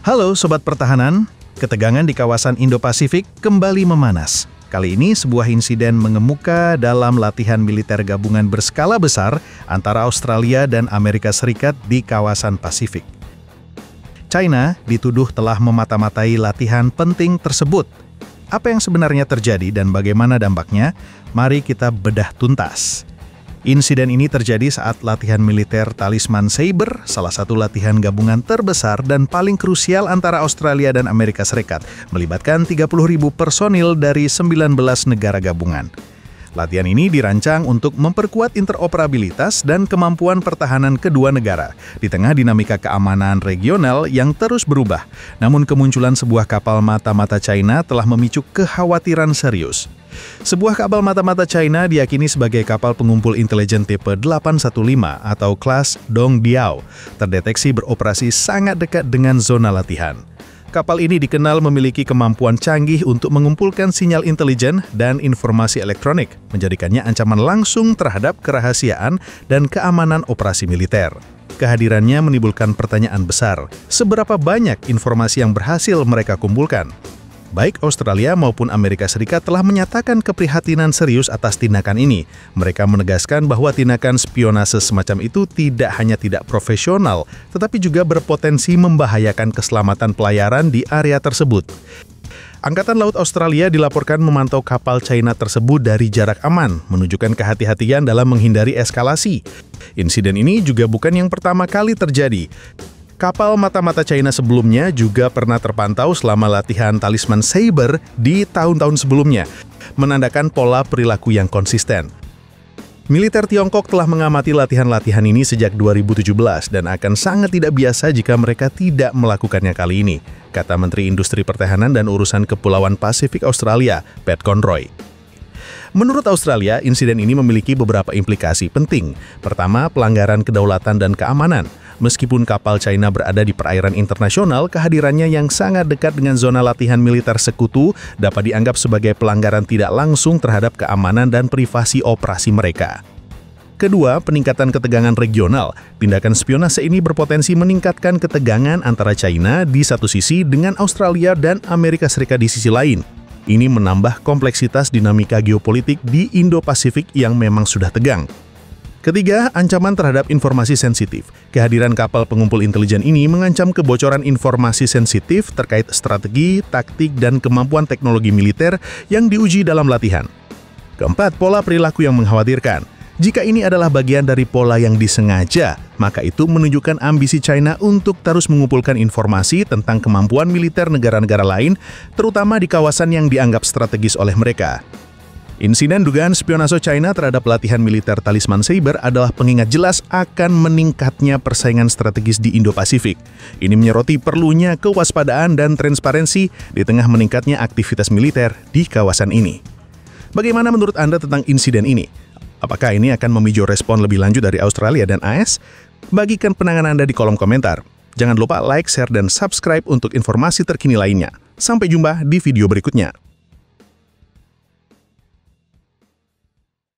Halo Sobat Pertahanan, ketegangan di kawasan Indo-Pasifik kembali memanas. Kali ini sebuah insiden mengemuka dalam latihan militer gabungan berskala besar antara Australia dan Amerika Serikat di kawasan Pasifik. China dituduh telah memata-matai latihan penting tersebut. Apa yang sebenarnya terjadi dan bagaimana dampaknya? Mari kita bedah tuntas. Insiden ini terjadi saat latihan militer Talisman Sabre, salah satu latihan gabungan terbesar dan paling krusial antara Australia dan Amerika Serikat, melibatkan 30.000 personil dari 19 negara gabungan. Latihan ini dirancang untuk memperkuat interoperabilitas dan kemampuan pertahanan kedua negara, di tengah dinamika keamanan regional yang terus berubah. Namun kemunculan sebuah kapal mata-mata China telah memicu kekhawatiran serius. Sebuah kapal mata-mata China diyakini sebagai kapal pengumpul intelijen tipe 815 atau kelas Dongdiao, terdeteksi beroperasi sangat dekat dengan zona latihan. Kapal ini dikenal memiliki kemampuan canggih untuk mengumpulkan sinyal intelijen dan informasi elektronik, menjadikannya ancaman langsung terhadap kerahasiaan dan keamanan operasi militer. Kehadirannya menimbulkan pertanyaan besar, seberapa banyak informasi yang berhasil mereka kumpulkan? Baik Australia maupun Amerika Serikat telah menyatakan keprihatinan serius atas tindakan ini. Mereka menegaskan bahwa tindakan spionase semacam itu tidak hanya tidak profesional, tetapi juga berpotensi membahayakan keselamatan pelayaran di area tersebut. Angkatan Laut Australia dilaporkan memantau kapal China tersebut dari jarak aman, menunjukkan kehati-hatian dalam menghindari eskalasi. Insiden ini juga bukan yang pertama kali terjadi. Kapal mata-mata China sebelumnya juga pernah terpantau selama latihan Talisman Sabre di tahun-tahun sebelumnya, menandakan pola perilaku yang konsisten. Militer Tiongkok telah mengamati latihan-latihan ini sejak 2017 dan akan sangat tidak biasa jika mereka tidak melakukannya kali ini, kata Menteri Industri Pertahanan dan Urusan Kepulauan Pasifik Australia, Pat Conroy. Menurut Australia, insiden ini memiliki beberapa implikasi penting. Pertama, pelanggaran kedaulatan dan keamanan. Meskipun kapal China berada di perairan internasional, kehadirannya yang sangat dekat dengan zona latihan militer sekutu dapat dianggap sebagai pelanggaran tidak langsung terhadap keamanan dan privasi operasi mereka. Kedua, peningkatan ketegangan regional. Tindakan spionase ini berpotensi meningkatkan ketegangan antara China di satu sisi dengan Australia dan Amerika Serikat di sisi lain. Ini menambah kompleksitas dinamika geopolitik di Indo-Pasifik yang memang sudah tegang. Ketiga, ancaman terhadap informasi sensitif. Kehadiran kapal pengumpul intelijen ini mengancam kebocoran informasi sensitif terkait strategi, taktik, dan kemampuan teknologi militer yang diuji dalam latihan. Keempat, pola perilaku yang mengkhawatirkan. Jika ini adalah bagian dari pola yang disengaja, maka itu menunjukkan ambisi China untuk terus mengumpulkan informasi tentang kemampuan militer negara-negara lain, terutama di kawasan yang dianggap strategis oleh mereka. Insiden dugaan spionase China terhadap latihan militer Talisman Sabre adalah pengingat jelas akan meningkatnya persaingan strategis di Indo-Pasifik. Ini menyoroti perlunya kewaspadaan dan transparansi di tengah meningkatnya aktivitas militer di kawasan ini. Bagaimana menurut Anda tentang insiden ini? Apakah ini akan memicu respon lebih lanjut dari Australia dan AS? Bagikan pandangan Anda di kolom komentar. Jangan lupa like, share, dan subscribe untuk informasi terkini lainnya. Sampai jumpa di video berikutnya.